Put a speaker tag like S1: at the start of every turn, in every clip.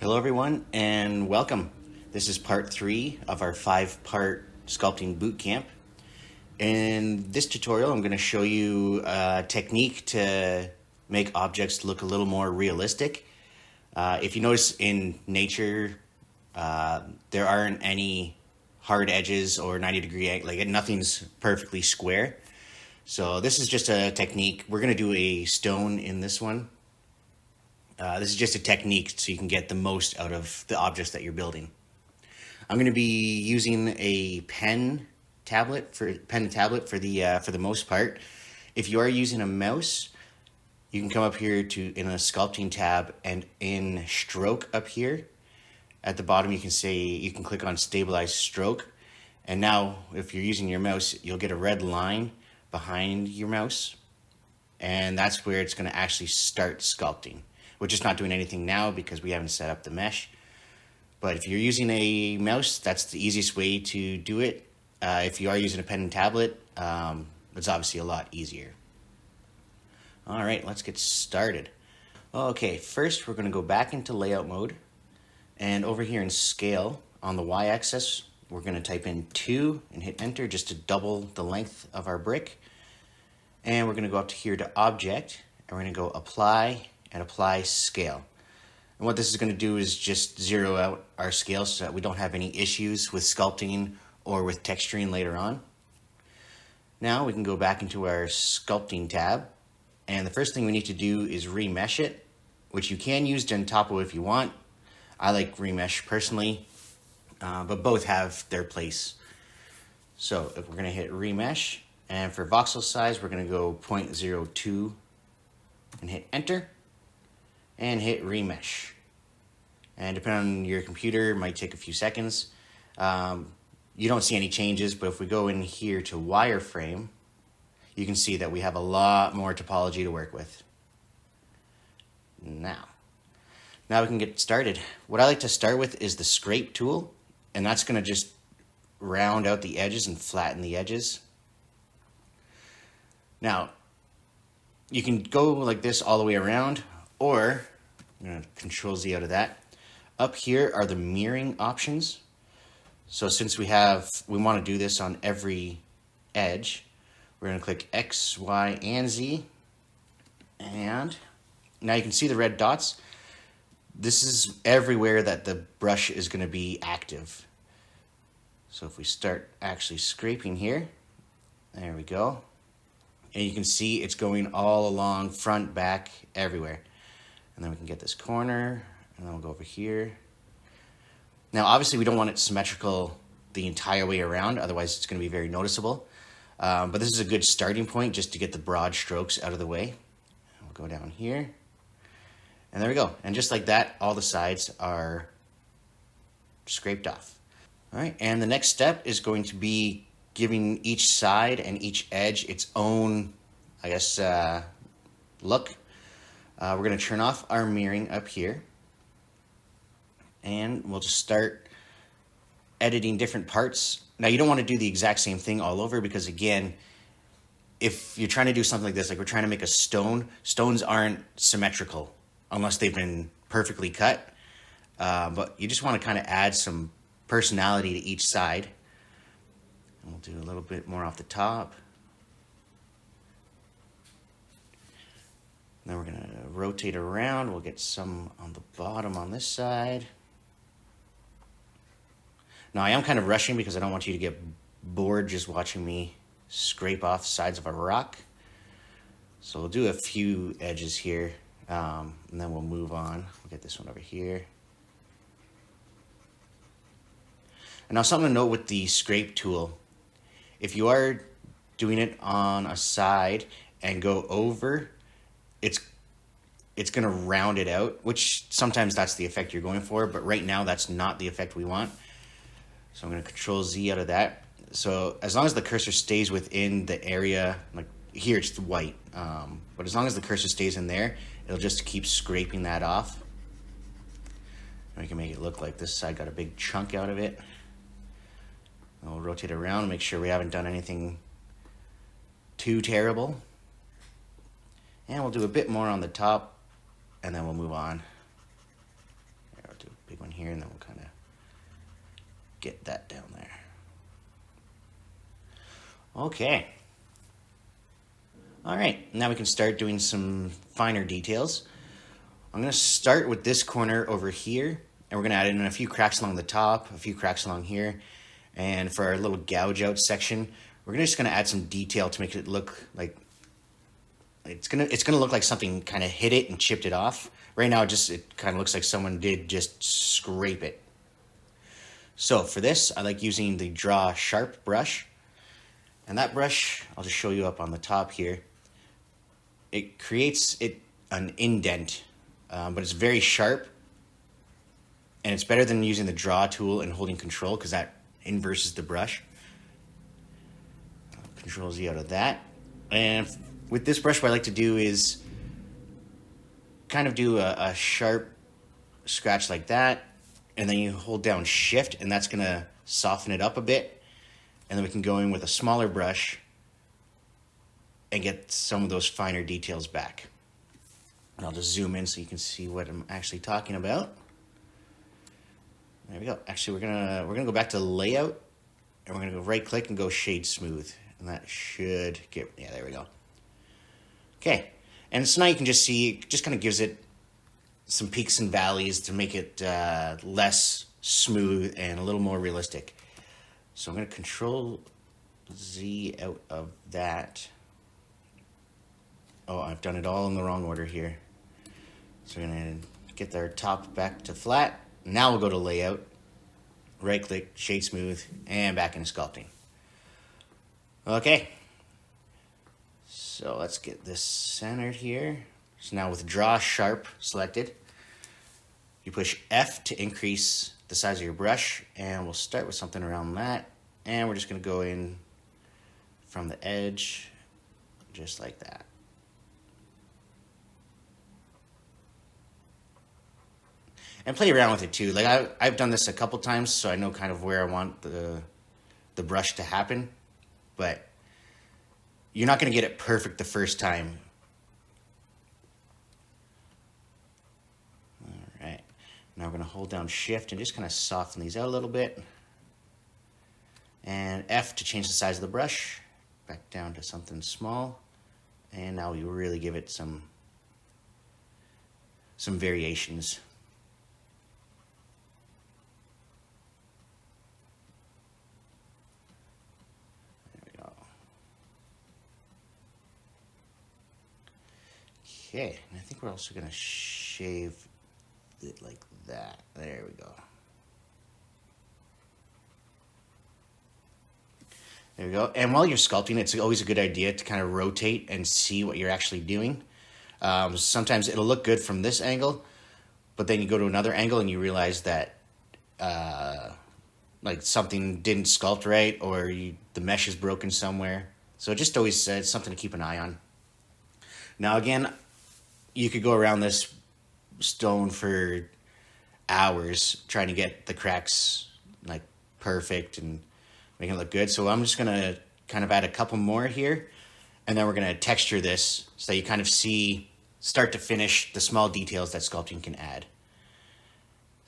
S1: Hello everyone and welcome. This is part 3 of our 5-part Sculpting Bootcamp. In this tutorial I'm going to show you a technique to make objects look a little more realistic. If you notice in nature, there aren't any hard edges or 90-degree, like nothing's perfectly square. So this is just a technique. We're going to do a stone in this one. This is just a technique so you can get the most out of the objects that you're building. I'm going to be using a pen tablet for the most part. If you are using a mouse, you can come up here in a sculpting tab, and in stroke up here at the bottom you can click on stabilize stroke, and now if you're using your mouse you'll get a red line behind your mouse, and that's where it's going to actually start sculpting. We're just not doing anything now because we haven't set up the mesh. But if you're using a mouse, that's the easiest way to do it. If you are using a pen and tablet, it's obviously a lot easier. All right, let's get started. Okay, first we're going to go back into layout mode. And over here in scale, on the y-axis, we're going to type in 2 and hit enter just to double the length of our brick. And we're going to go up to here to object, and we're going to go apply and apply scale. And what this is going to do is just zero out our scale so that we don't have any issues with sculpting or with texturing later on. Now we can go back into our sculpting tab, and the first thing we need to do is remesh it, which you can use Gentopo if you want. I like remesh personally, but both have their place. So if we're going to hit remesh, and for voxel size we're going to go 0.02 and hit enter. And hit remesh. And depending on your computer, it might take a few seconds. You don't see any changes, but if we go in here to wireframe, you can see that we have a lot more topology to work with. Now we can get started. What I like to start with is the scrape tool, and that's going to just round out the edges and flatten the edges. Now, you can go like this all the way around, or I'm going to Control Z out of that. Up here are the mirroring options. So since we want to do this on every edge, we're going to click X, Y, and Z. And now you can see the red dots. This is everywhere that the brush is going to be active. So if we start actually scraping here, there we go. And you can see it's going all along, front, back, everywhere. And then we can get this corner, and then we'll go over here. Now, obviously, we don't want it symmetrical the entire way around, otherwise it's going to be very noticeable. But this is a good starting point just to get the broad strokes out of the way. We'll go down here, and there we go. And just like that, all the sides are scraped off. All right, and the next step is going to be giving each side and each edge its own, I guess, look. We're going to turn off our mirroring up here, and we'll just start editing different parts. Now, you don't want to do the exact same thing all over because, again, if you're trying to do something like this, like we're trying to make a stone, stones aren't symmetrical unless they've been perfectly cut. But you just want to kind of add some personality to each side. And we'll do a little bit more off the top. Then we're going to rotate around. We'll get some on the bottom on this side. Now, I am kind of rushing because I don't want you to get bored just watching me scrape off sides of a rock. So we'll do a few edges here, and then we'll move on. We'll get this one over here. And now something to note with the scrape tool. If you are doing it on a side and go over, it's going to round it out, which sometimes that's the effect you're going for, but right now that's not the effect we want. So I'm going to Control Z out of that. So as long as the cursor stays within the area, like here it's white, but as long as the cursor stays in there, it'll just keep scraping that off. And we can make it look like this side got a big chunk out of it. And we'll rotate around, make sure we haven't done anything too terrible. And we'll do a bit more on the top, and then we'll move on. I'll do one here, and then we'll kind of get that down there. Okay. All right, now we can start doing some finer details. I'm going to start with this corner over here, and we're going to add in a few cracks along the top, a few cracks along here, and for our little gouge out section, we're just going to add some detail to make it look like it's gonna look like something kind of hit it and chipped it off. Right now, it kind of looks like someone did just scrape it. So for this, I like using the Draw Sharp brush, and that brush I'll just show you up on the top here. It creates an indent, but it's very sharp, and it's better than using the Draw tool and holding Control because that inverses the brush. Control Z out of that, and with this brush, what I like to do is kind of do a sharp scratch like that, and then you hold down Shift, and that's going to soften it up a bit, and then we can go in with a smaller brush and get some of those finer details back. And I'll just zoom in so you can see what I'm actually talking about. There we go. Actually, we're gonna go back to Layout, and we're gonna go right click and go Shade Smooth, and that should get, yeah, there we go. Okay, and so now you can just see, it just kind of gives it some peaks and valleys to make it less smooth and a little more realistic. So I'm going to Control Z out of that. Oh, I've done it all in the wrong order here. So we're going to get our top back to flat. Now we'll go to Layout, right click, Shade Smooth, and back into Sculpting. Okay. So let's get this centered here. So now with Draw Sharp selected, you push F to increase the size of your brush, and we'll start with something around that. And we're just going to go in from the edge, just like that. And play around with it too. Like I've done this a couple times, so I know kind of where I want the brush to happen, but you're not going to get it perfect the first time. All right. Now we're going to hold down Shift and just kind of soften these out a little bit. And F to change the size of the brush. Back down to something small. And now we really give it some variations. Okay, and I think we're also going to shave it like that. There we go. There we go. And while you're sculpting, it's always a good idea to kind of rotate and see what you're actually doing. Sometimes it'll look good from this angle, but then you go to another angle and you realize that like something didn't sculpt right, or the mesh is broken somewhere. So just always it's something to keep an eye on. Now again, you could go around this stone for hours trying to get the cracks like perfect and making it look good. So I'm just going to kind of add a couple more here, and then we're going to texture this so you kind of see start to finish the small details that sculpting can add.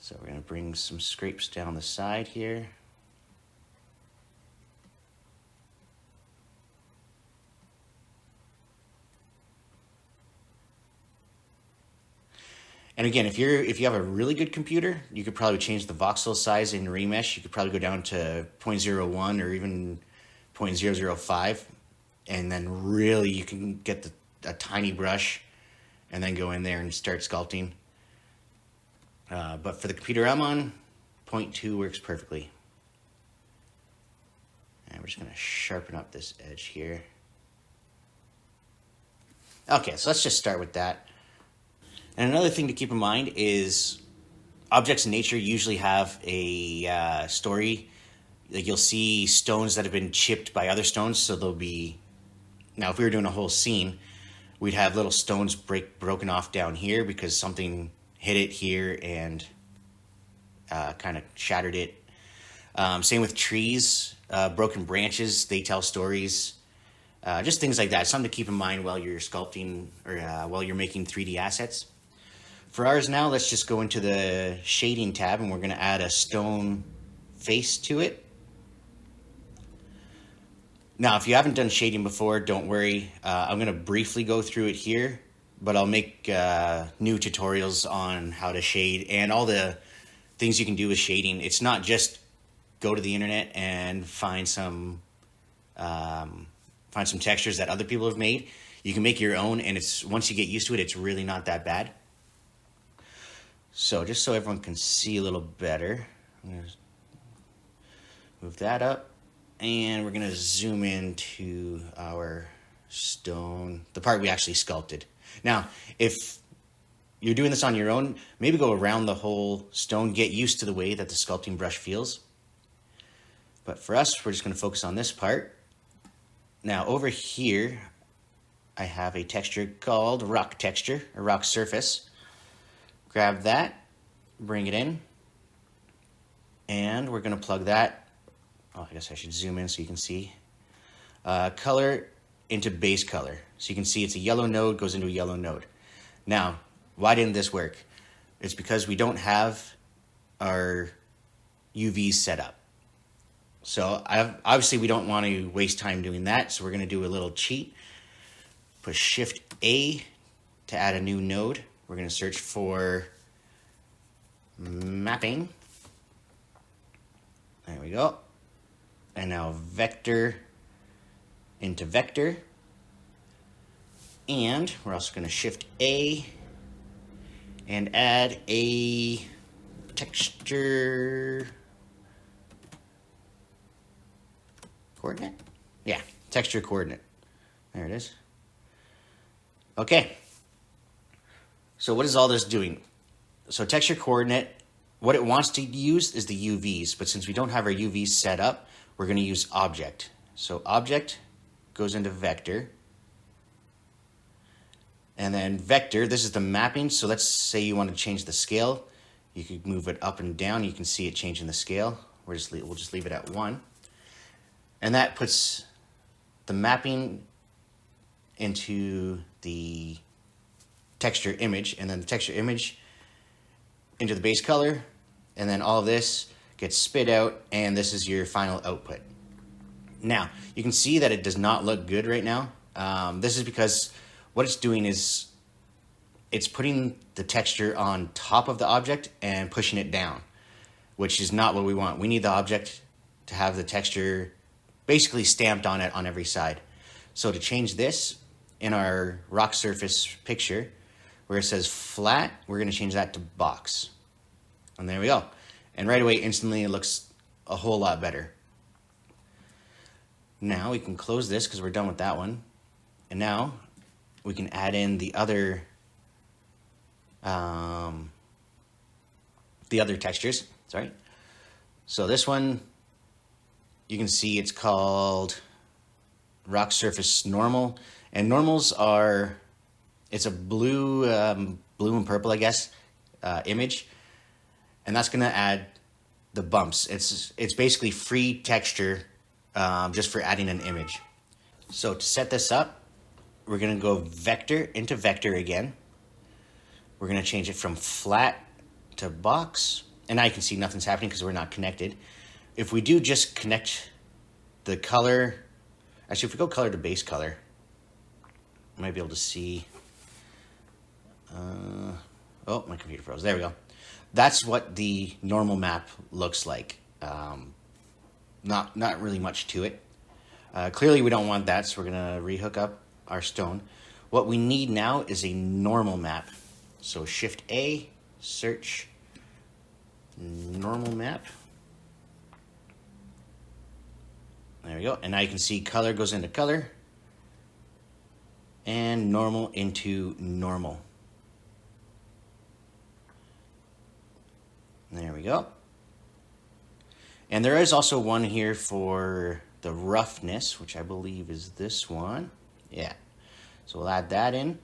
S1: So we're going to bring some scrapes down the side here. And again, if you have a really good computer, you could probably change the voxel size in Remesh. You could probably go down to 0.01 or even 0.005, and then really you can get a tiny brush and then go in there and start sculpting. But for the computer I'm on, 0.2 works perfectly. And we're just going to sharpen up this edge here. Okay, so let's just start with that. And another thing to keep in mind is objects in nature usually have a story. Like you'll see stones that have been chipped by other stones, so there'll be... Now, if we were doing a whole scene, we'd have little stones broken off down here because something hit it here and kind of shattered it. Same with trees, broken branches, they tell stories. Just things like that. Something to keep in mind while you're sculpting or while you're making 3D assets. For ours now, let's just go into the shading tab and we're going to add a stone face to it. Now, if you haven't done shading before, don't worry. I'm going to briefly go through it here, but I'll make new tutorials on how to shade and all the things you can do with shading. It's not just go to the internet and find some textures that other people have made. You can make your own, and once you get used to it, it's really not that bad. So just so everyone can see a little better, I'm going to move that up, and we're going to zoom into our stone, the part we actually sculpted. Now, if you're doing this on your own, maybe go around the whole stone, get used to the way that the sculpting brush feels. But for us, we're just going to focus on this part. Now, over here, I have a texture called rock texture, or rock surface. Grab that, bring it in, and we're going to plug that. Oh, I guess I should zoom in so you can see. Color into base color. So you can see it's a yellow node, goes into a yellow node. Now, why didn't this work? It's because we don't have our UVs set up. So obviously we don't want to waste time doing that, so we're going to do a little cheat. Push Shift A to add a new node. We're going to search for mapping. There we go. And now vector into vector. And we're also going to Shift A and add a texture coordinate. Yeah, texture coordinate. There it is. Okay. So what is all this doing? So texture coordinate, what it wants to use is the UVs, but since we don't have our UVs set up, we're going to use object. So object goes into vector. And then vector, this is the mapping. So let's say you want to change the scale. You could move it up and down. You can see it changing the scale. We'll just leave it at 1. And that puts the mapping into the texture image, and then the texture image into the base color, and then all of this gets spit out, and this is your final output. Now, you can see that it does not look good right now. This is because what it's doing is it's putting the texture on top of the object and pushing it down, which is not what we want. We need the object to have the texture basically stamped on it on every side. So to change this in our rock surface picture, where it says flat, we're going to change that to box. And there we go. And right away, instantly, it looks a whole lot better. Now we can close this because we're done with that one. And now we can add in the other textures. Sorry. So this one, you can see it's called rock surface normal. And normals are, it's a blue and purple, I guess, image. And that's going to add the bumps. It's basically free texture just for adding an image. So to set this up, we're going to go vector into vector again. We're going to change it from flat to box. And now you can see nothing's happening because we're not connected. If we do just connect the color, actually if we go color to base color, I might be able to see. Oh, my computer froze. There we go. That's what the normal map looks like. Not really much to it. Clearly we don't want that, so we're going to rehook up our stone. What we need now is a normal map. So Shift A, search normal map. There we go. And now you can see color goes into color and normal into normal. There we go. And there is also one here for the roughness, which I believe is this one. Yeah. So we'll add that in.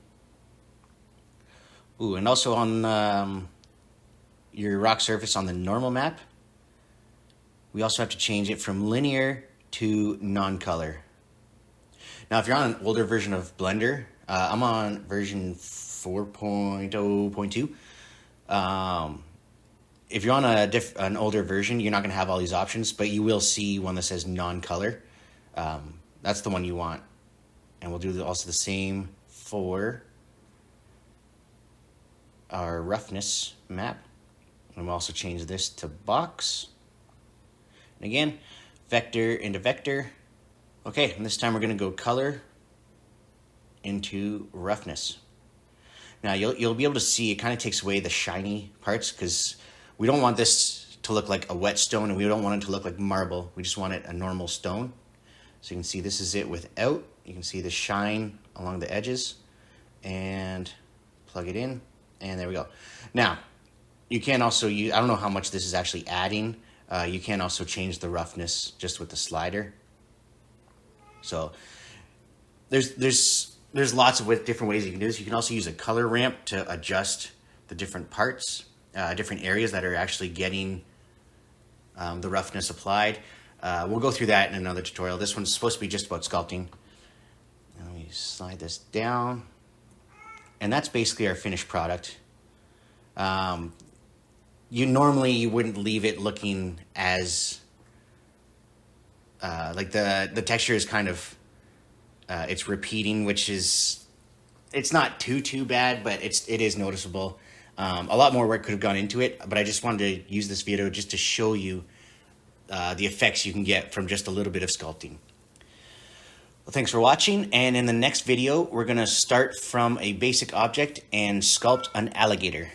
S1: Ooh, and also on your rock surface on the normal map, we also have to change it from linear to non-color. Now, if you're on an older version of Blender, I'm on version 4.0.2. If you're on an older version, you're not going to have all these options, but you will see one that says non-color. That's the one you want. And we'll do also the same for our roughness map. And we'll also change this to box. And again, vector into vector. Okay, and this time we're going to go color into roughness. Now you'll be able to see it kind of takes away the shiny parts, because we don't want this to look like a wet stone, and we don't want it to look like marble. We just want it a normal stone. So you can see this is it without. You can see the shine along the edges, and plug it in, and there we go. Now you can also use, I don't know how much this is actually adding. You can also change the roughness just with the slider. So there's lots of different ways you can do this. You can also use a color ramp to adjust the different parts, different areas that are actually getting the roughness applied. We'll go through that in another tutorial. This one's supposed to be just about sculpting. Let me slide this down. And that's basically our finished product. You wouldn't leave it looking as like the texture is kind of it's repeating, which is, it's not too bad, but it is noticeable. A lot more work could have gone into it, but I just wanted to use this video just to show you the effects you can get from just a little bit of sculpting. Well, thanks for watching, and in the next video we're going to start from a basic object and sculpt an alligator.